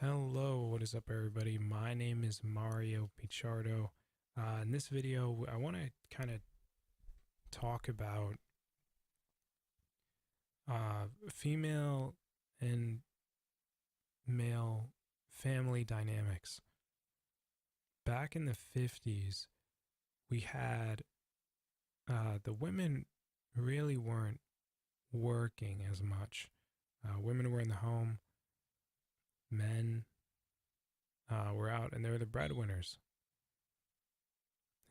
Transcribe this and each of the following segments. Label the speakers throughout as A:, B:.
A: Hello, what is up, everybody? My name is Mario Pichardo. In this video, I want to kind of talk about female and male family dynamics. Back in the 50s, we had the women really weren't working as much. Women were in the home, men were out, and they were the breadwinners.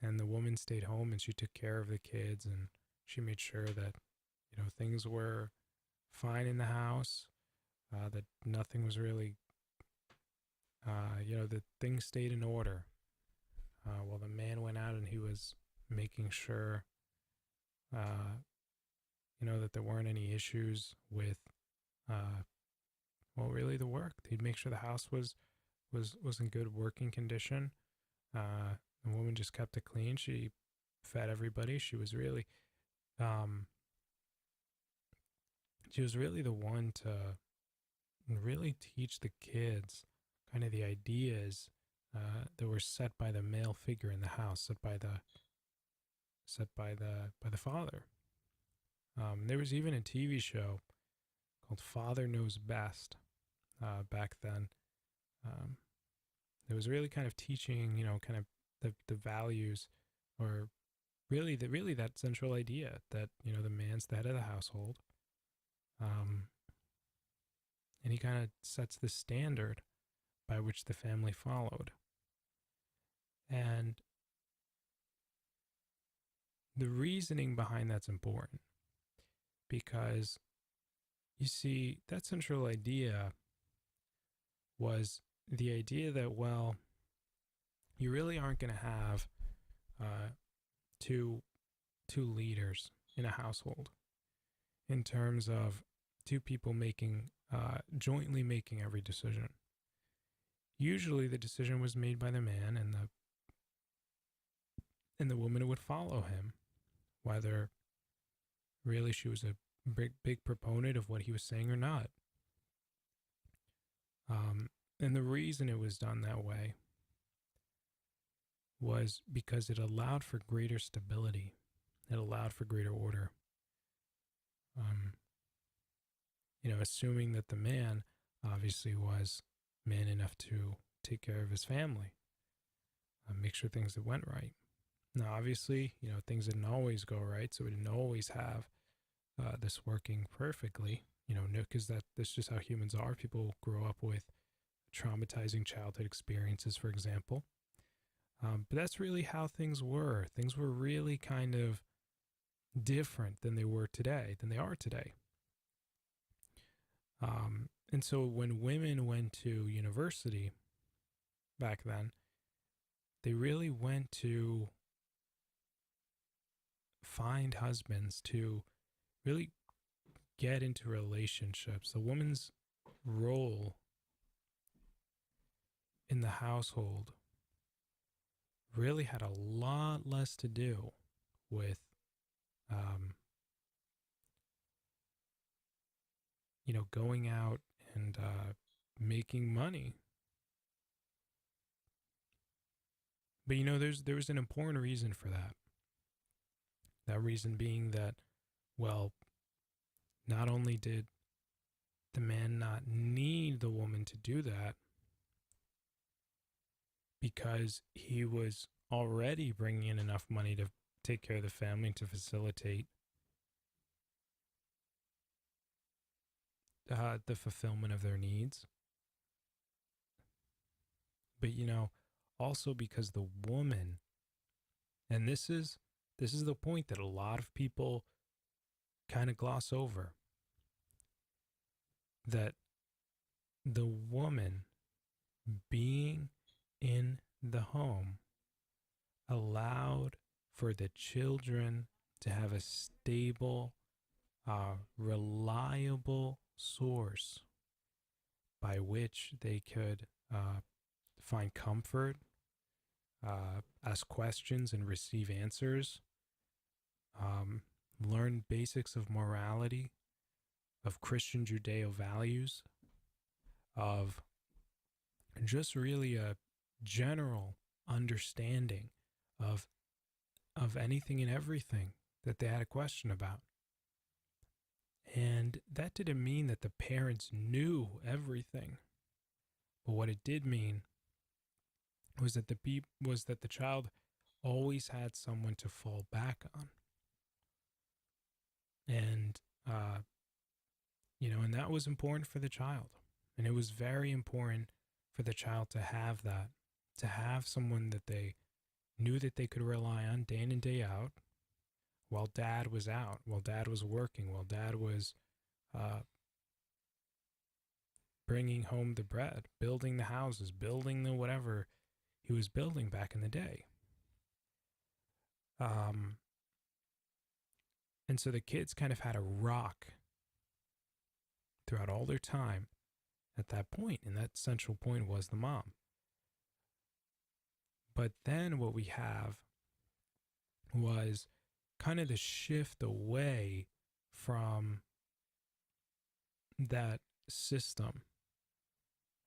A: And the woman stayed home and she took care of the kids, and she made sure that things were fine in the house, that nothing was really that things stayed in order, while the man went out and he was making sure that there weren't any issues with really the work. He'd make sure the house was in good working condition. The woman just kept it clean. She fed everybody. Um, she was really the one to really teach the kids kind of the ideas that were set by the male figure in the house, set by the father. There was even a TV show called Father Knows Best back then. It was really kind of teaching, kind of the values, or really that central idea that the man's the head of the household, and he kind of sets the standard by which the family followed. And the reasoning behind that's important because you see that central idea was the idea that, well, you really aren't going to have two leaders in a household in terms of two people jointly making every decision. Usually the decision was made by the man, and the woman would follow him, whether really she was a big proponent of what he was saying or not. And the reason it was done that way was because it allowed for greater stability. It allowed for greater order. Assuming that the man obviously was man enough to take care of his family, make sure things that went right. Now, obviously, things didn't always go right, so we didn't always have this working perfectly, because that's just how humans are. People grow up with traumatizing childhood experiences, for example. But that's really how things were. Things were really kind of different than they are today. And so when women went to university back then, they really went to find husbands, to really get into relationships. The woman's role in the household really had a lot less to do with going out and making money. But there's an important reason for that. That reason being that, well, not only did the man not need the woman to do that, because he was already bringing in enough money to take care of the family, to facilitate the fulfillment of their needs. But also because the woman, and this is the point that a lot of people kind of gloss over, that the woman being in the home allowed for the children to have a stable, reliable source by which they could find comfort, ask questions and receive answers, learn basics of morality, of Christian Judeo values, of and just really a general understanding of anything and everything that they had a question about. And that didn't mean that the parents knew everything, but what it did mean was that the child always had someone to fall back on. And and that was important for the child. And it was very important for the child to have that, to have someone that they knew that they could rely on day in and day out while dad was out, while dad was working, while dad was bringing home the bread, building the houses, building the whatever he was building back in the day. And so the kids kind of had a rock throughout all their time at that point, and that central point was the mom. But then what we have was kind of the shift away from that system.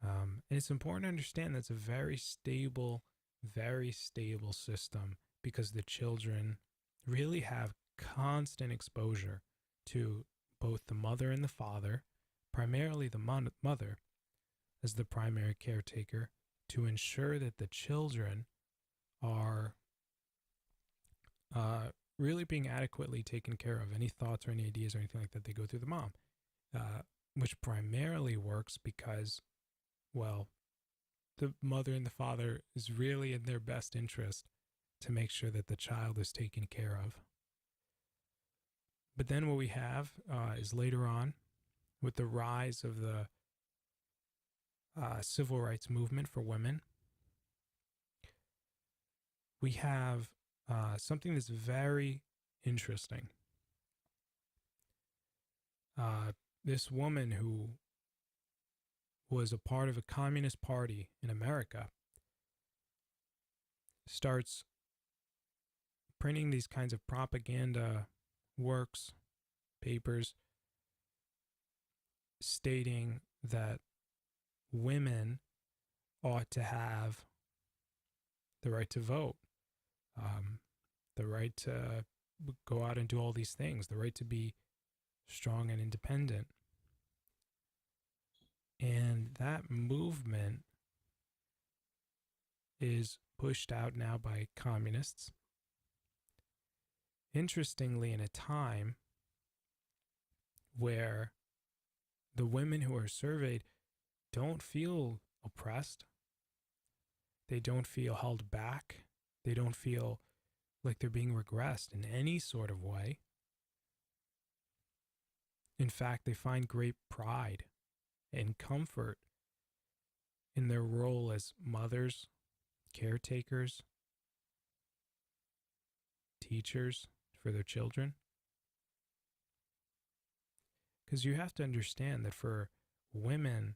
A: And it's important to understand that's a very stable system, because the children really have constant exposure to both the mother and the father, primarily the mother as the primary caretaker, to ensure that the children are really being adequately taken care of. Any thoughts or any ideas or anything like that, they go through the mom, which primarily works because, well, the mother and the father is really in their best interest to make sure that the child is taken care of. But then what we have is later on, with the rise of the civil rights movement for women, we have something that's very interesting. This woman who was a part of a communist party in America starts printing these kinds of propaganda works, papers, stating that women ought to have the right to vote, the right to go out and do all these things, the right to be strong and independent. And that movement is pushed out now by communists. Interestingly, in a time where the women who are surveyed don't feel oppressed, they don't feel held back, they don't feel like they're being regressed in any sort of way. In fact, they find great pride and comfort in their role as mothers, caretakers, teachers for their children. Because you have to understand that for women,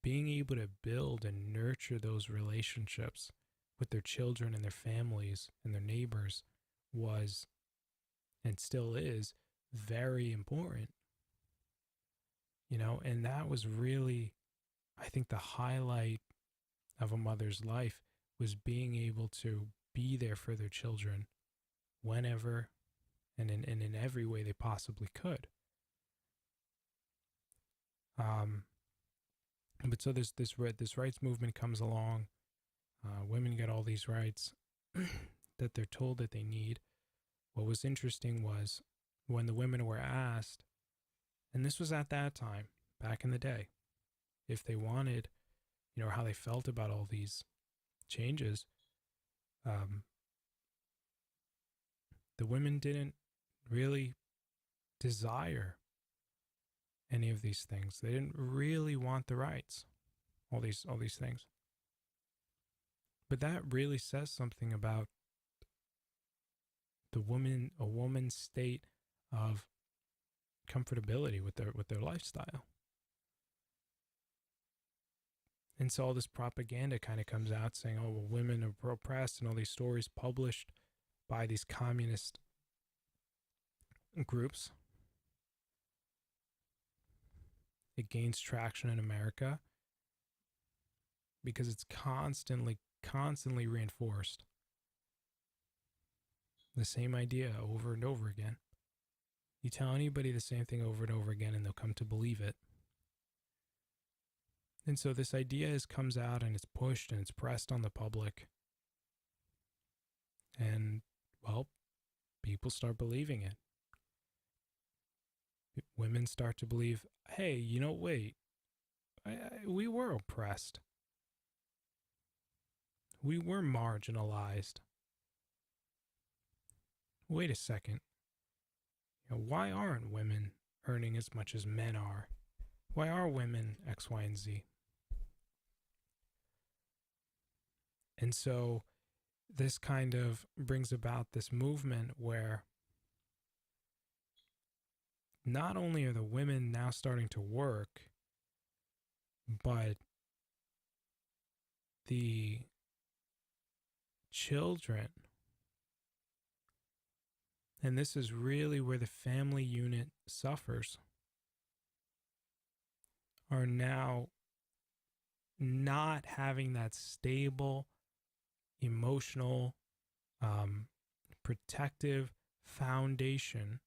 A: being able to build and nurture those relationships with their children and their families and their neighbors was, and still is, very important. And that was really, I think, the highlight of a mother's life, was being able to be there for their children whenever and in every way they possibly could. But so this rights movement comes along. Women get all these rights that they're told that they need. What was interesting was when the women were asked, and this was at that time, back in the day, if they wanted, how they felt about all these changes, the women didn't really desire any of these things. They didn't really want the rights, all these things. But that really says something about a woman's state of comfortability with their lifestyle. And so all this propaganda kind of comes out saying, oh, well, women are oppressed, and all these stories published by these communist groups. It gains traction in America. because it's constantly reinforced. The same idea over and over again. You tell anybody the same thing over and over again and they'll come to believe it. And so this idea comes out and it's pushed and it's pressed on the public. And, well, people start believing it. Women start to believe, hey, wait, we were oppressed. We were marginalized. Wait a second. Why aren't women earning as much as men are? Why are women X, Y, and Z? And so this kind of brings about this movement where not only are the women now starting to work, but the children, and this is really where the family unit suffers, are now not having that stable, emotional, protective foundation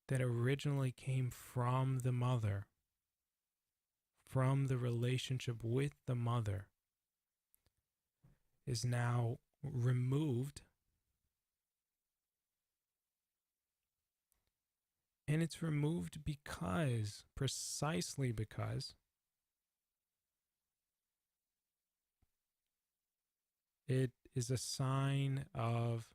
A: that originally came from the mother, from the relationship with the mother, is now removed. And it's removed precisely because it is a sign of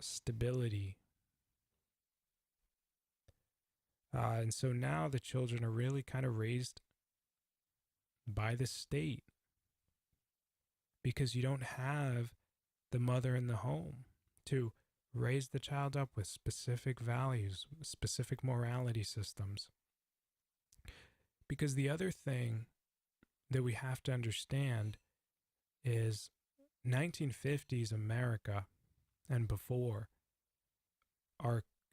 A: stability. And so now the children are really kind of raised by the state because you don't have the mother in the home to raise the child up with specific values, specific morality systems. Because the other thing that we have to understand is 1950s America and before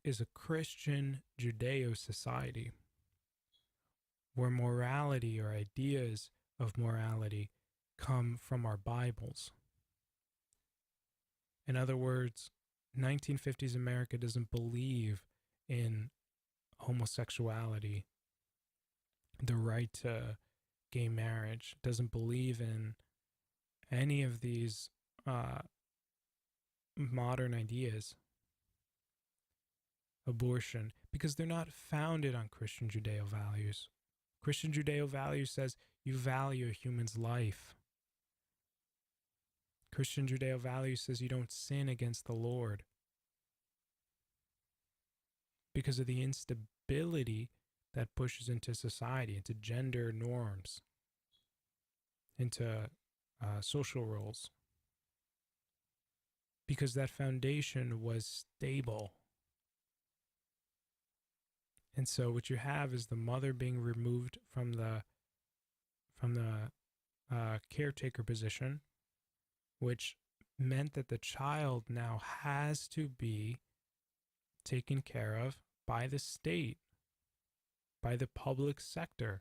A: is a Christian Judeo society where morality or ideas of morality come from our Bibles. In other words, 1950s America doesn't believe in homosexuality, the right to gay marriage, doesn't believe in any of these modern ideas, abortion, because they're not founded on Christian Judeo values. Christian Judeo values says you value a human's life. Christian Judeo values says you don't sin against the Lord. Because of the instability that pushes into society, into gender norms, into social roles. Because that foundation was stable. And so what you have is the mother being removed from the caretaker position, which meant that the child now has to be taken care of by the state, by the public sector,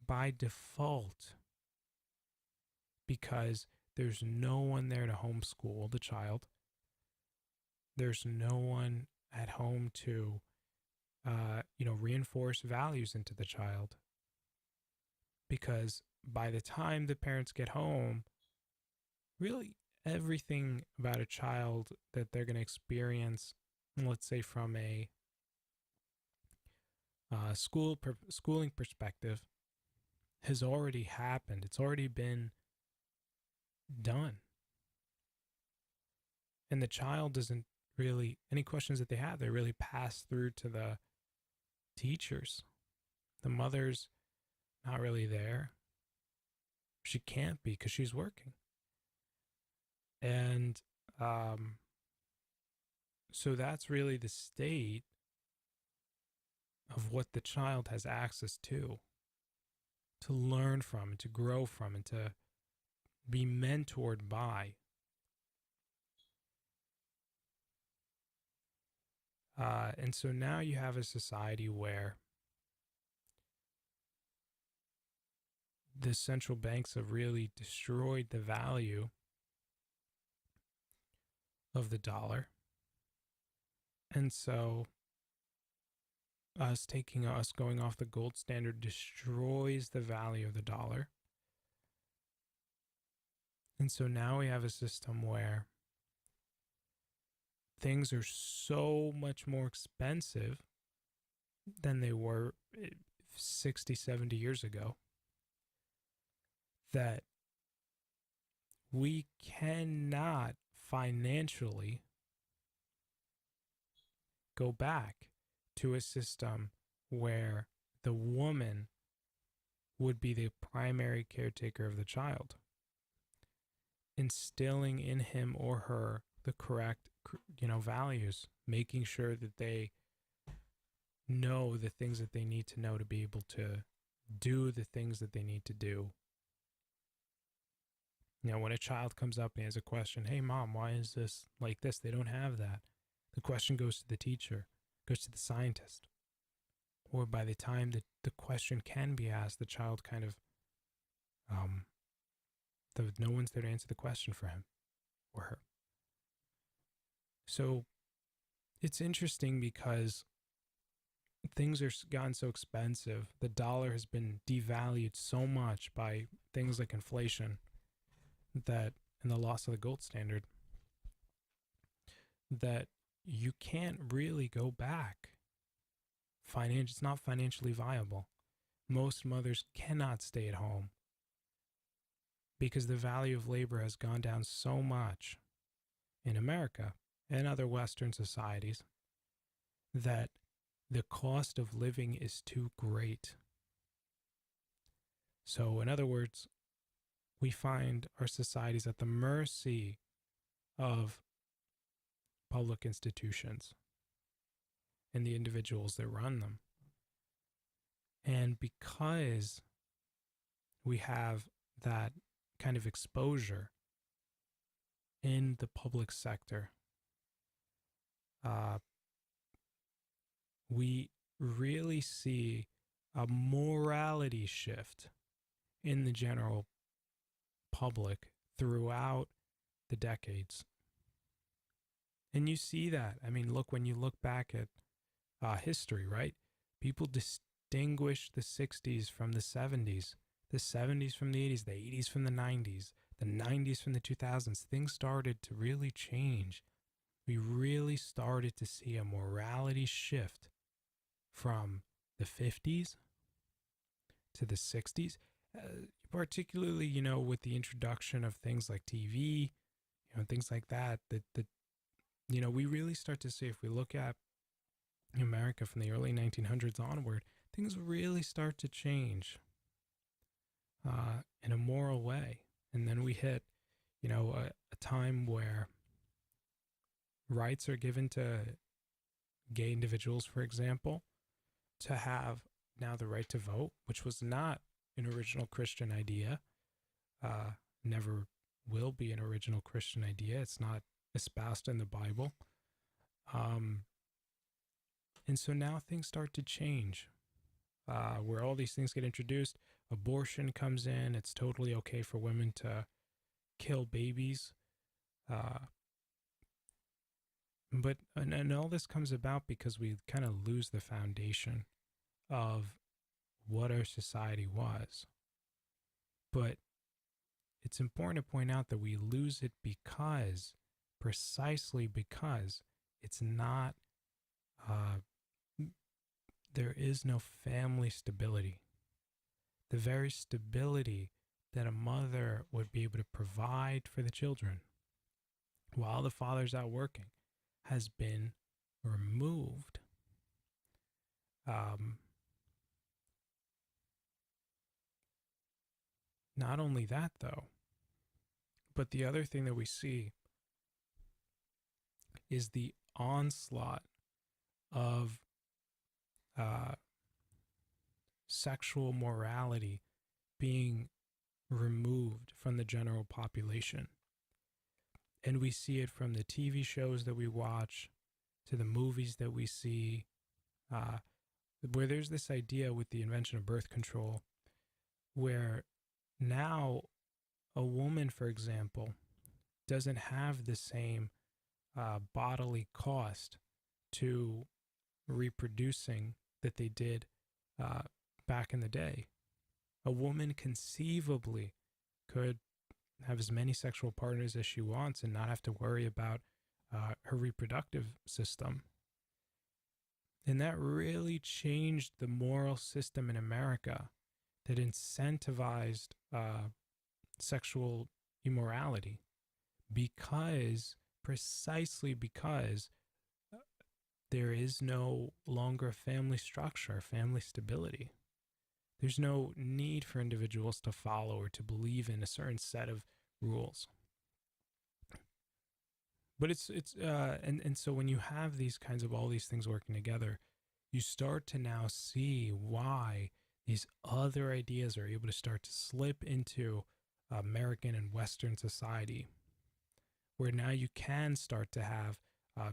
A: by default, because there's no one there to homeschool the child. There's no one at home to reinforce values into the child. Because by the time the parents get home, really everything about a child that they're going to experience, let's say from a schooling perspective, has already happened. It's already been done. And the child doesn't really, any questions that they have, they really pass through to the teachers. The mother's not really there. She can't be because she's working. And so that's really the state of what the child has access to learn from, and to grow from, and to be mentored by. And so now you have a society where the central banks have really destroyed the value of the dollar. And so us going off the gold standard destroys the value of the dollar. And so now we have a system where things are so much more expensive than they were 60, 70 years ago that we cannot financially go back to a system where the woman would be the primary caretaker of the child, instilling in him or her the correct, values, making sure that they know the things that they need to know to be able to do the things that they need to do. When a child comes up and he has a question, hey mom, why is this like this? They don't have that. The question goes to the teacher, goes to the scientist. Or by the time that the question can be asked, the child kind of, no one's there to answer the question for him or her. So it's interesting because things are gotten so expensive. The dollar has been devalued so much by things like inflation and the loss of the gold standard that you can't really go back. It's not financially viable. Most mothers cannot stay at home because the value of labor has gone down so much in America and other Western societies that the cost of living is too great. So, in other words, we find our societies at the mercy of public institutions and the individuals that run them. And because we have that kind of exposure in the public sector, we really see a morality shift in the general public throughout the decades. And you see that. I mean, when you look back at history, right? People distinguish the 60s from the 70s, the 70s from the 80s, the 80s from the 90s, the 90s from the 2000s. Things started to really change. We really started to see a morality shift from the 50s to the 60s, particularly, with the introduction of things like TV, things like that, we really start to see, if we look at America from the early 1900s onward, things really start to change in a moral way. And then we hit, a time where rights are given to gay individuals, for example, to have now the right to vote, which was not an original Christian idea, never will be an original Christian idea. It's not espoused in the Bible. And so now things start to change, where all these things get introduced. Abortion comes in. It's totally okay for women to kill babies. But all this comes about because we kind of lose the foundation of what our society was. But it's important to point out that we lose it precisely because it's not, there is no family stability. The very stability that a mother would be able to provide for the children while the father's out working has been removed. Not only that, though, but the other thing that we see is the onslaught of sexual morality being removed from the general population. And we see it from the TV shows that we watch to the movies that we see, where there's this idea with the invention of birth control, where now a woman, for example, doesn't have the same bodily cost to reproducing that they did uh, back in the day. A woman conceivably could have as many sexual partners as she wants and not have to worry about her reproductive system. And that really changed the moral system in America that incentivized sexual immorality precisely because there is no longer family structure, family stability. There's no need for individuals to follow or to believe in a certain set of rules. But and so when you have these kinds of all these things working together, you start to now see why these other ideas are able to start to slip into American and Western society, where now you can start to have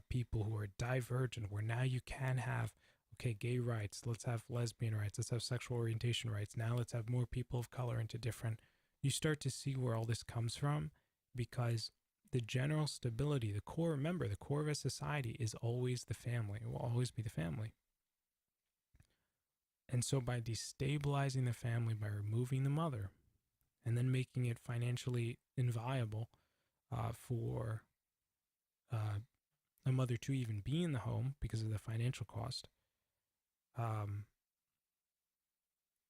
A: people who are divergent, where now you can have, okay, gay rights, let's have lesbian rights, let's have sexual orientation rights, now let's have more people of color into different. You start to see where all this comes from, because the general stability, the core, remember, the core of a society is always the family. It will always be the family. And so by destabilizing the family, by removing the mother, and then making it financially inviable for a mother to even be in the home because of the financial cost,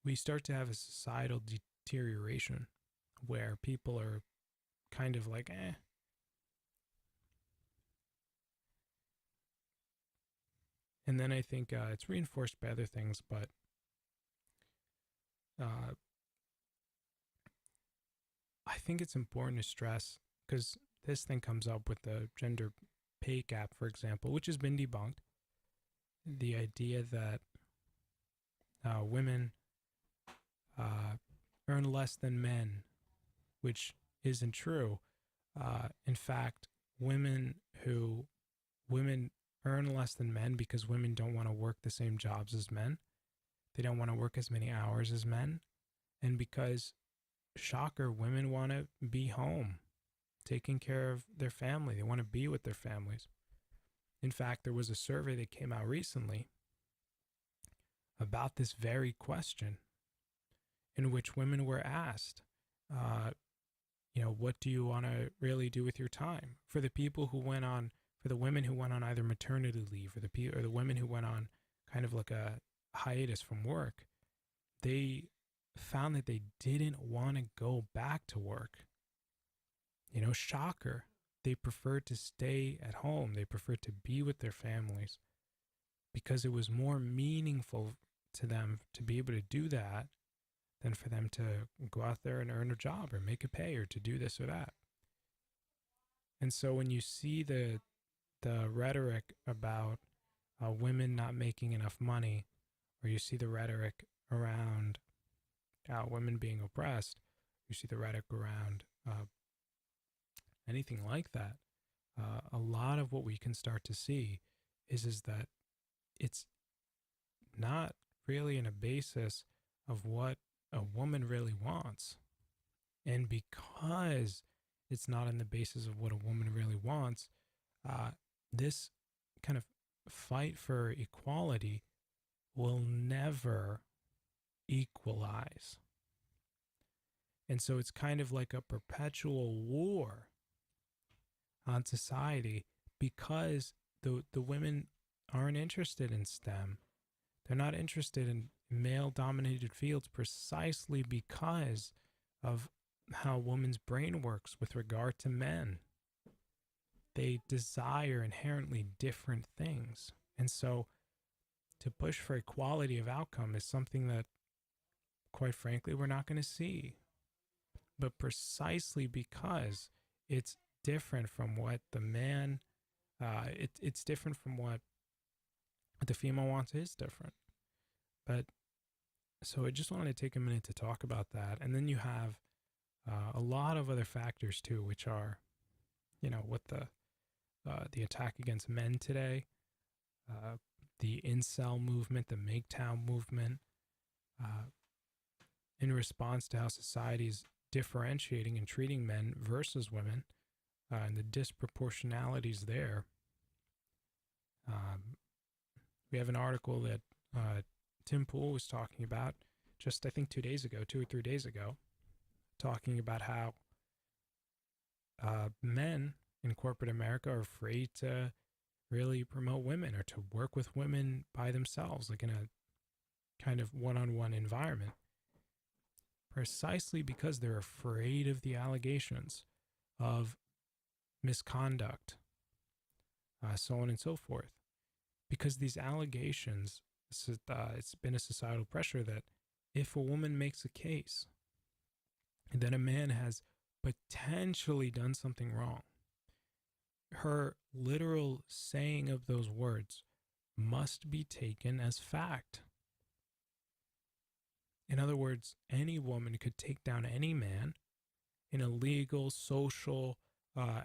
A: we start to have a societal deterioration where people are kind of like, eh. And then I think it's reinforced by other things, but I think it's important to stress, because this thing comes up with the gender pay gap, for example, which has been debunked. The idea that women earn less than men, which isn't true. In fact, women earn less than men because women don't want to work the same jobs as men. They don't want to work as many hours as men. And because, shocker, women want to be home, taking care of their family. They want to be with their families. In fact, there was a survey that came out recently about this very question, in which women were asked, what do you want to really do with your time? For the people who went on, for the women who went on either maternity leave, or the women who went on kind of like a hiatus from work, they found that they didn't want to go back to work. Shocker. They preferred to stay at home. They preferred to be with their families because it was more meaningful to them to be able to do that than for them to go out there and earn a job or make a pay or to do this or that. And so when you see the rhetoric about women not making enough money, or you see the rhetoric around women being oppressed, you see the rhetoric around anything like that, a lot of what we can start to see is that it's not really in a basis of what a woman really wants. And because it's not in the basis of what a woman really wants, this kind of fight for equality will never equalize. And so it's kind of like a perpetual war on society, because the women aren't interested in STEM. They're not interested in male-dominated fields precisely because of how women's brain works with regard to men. They desire inherently different things. And so to push for equality of outcome is something that, quite frankly, we're not going to see. But precisely because it's different from what the man, it's different from what the female wants, is different. But so I just wanted to take a minute to talk about that. And then you have a lot of other factors too, which are, what the attack against men today, the incel movement, the MGTOW movement, in response to how society is differentiating and treating men versus women, and the disproportionalities there. We have an article that Tim Pool was talking about just, I think, 2 or 3 days ago, talking about how men in corporate America are afraid to really promote women or to work with women by themselves, like in a kind of one-on-one environment, precisely because they're afraid of the allegations of misconduct, so on and so forth. Because these allegations, it's been a societal pressure that if a woman makes a case that a man has potentially done something wrong, her literal saying of those words must be taken as fact. In other words, any woman could take down any man in a legal, social,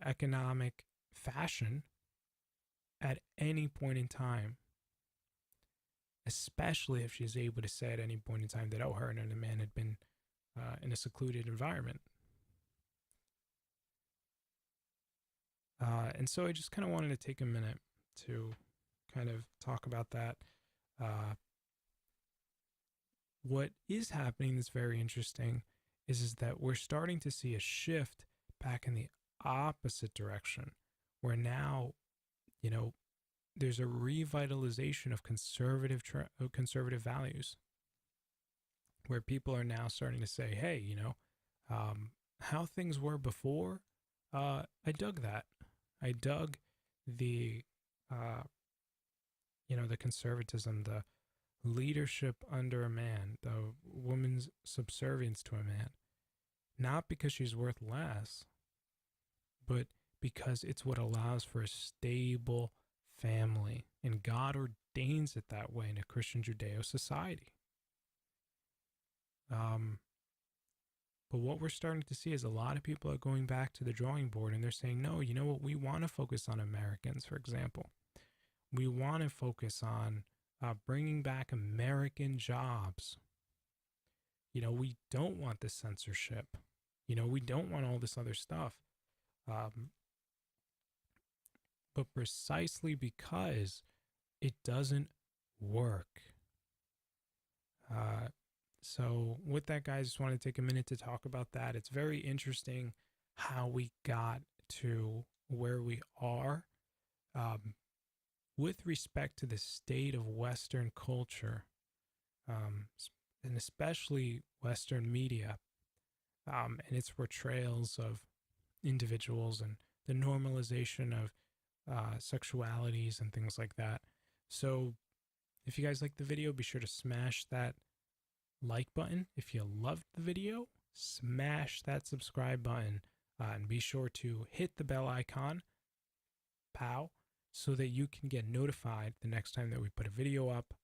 A: economic fashion at any point in time, especially if she's able to say at any point in time that, oh, her and a man had been in a secluded environment. And so I just kind of wanted to take a minute to kind of talk about that. What is happening that's very interesting is that we're starting to see a shift back in the opposite direction, where now, there's a revitalization of conservative values, where people are now starting to say, hey, how things were before, I dug that. I dug the, the conservatism, the leadership under a man, the woman's subservience to a man, not because she's worth less, but because it's what allows for a stable family, and God ordains it that way in a Christian Judeo society. But what we're starting to see is a lot of people are going back to the drawing board, and they're saying, no, you know what, we want to focus on Americans, for example. We want to focus on bringing back American jobs. We don't want this censorship. We don't want all this other stuff. But precisely because it doesn't work. So with that, guys, just want to take a minute to talk about that. It's very interesting how we got to where we are with respect to the state of Western culture, and especially Western media, and its portrayals of individuals and the normalization of sexualities and things like that. So if you guys like the video, be sure to smash that like button. If you loved the video, smash that subscribe button, and be sure to hit the bell icon, pow, so that you can get notified the next time that we put a video up.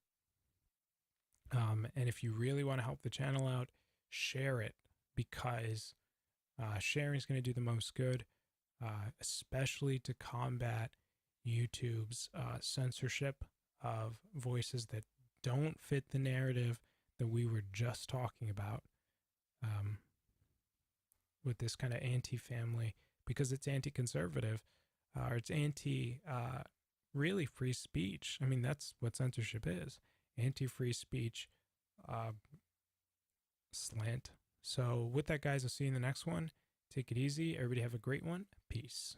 A: And if you really want to help the channel out, share it, because sharing is going to do the most good, especially to combat YouTube's censorship of voices that don't fit the narrative that we were just talking about, with this kind of anti-family, because it's anti-conservative, or it's really free speech. I mean, that's what censorship is, anti-free speech slant. So with that, guys, I'll see you in the next one. Take it easy. Everybody have a great one. Peace.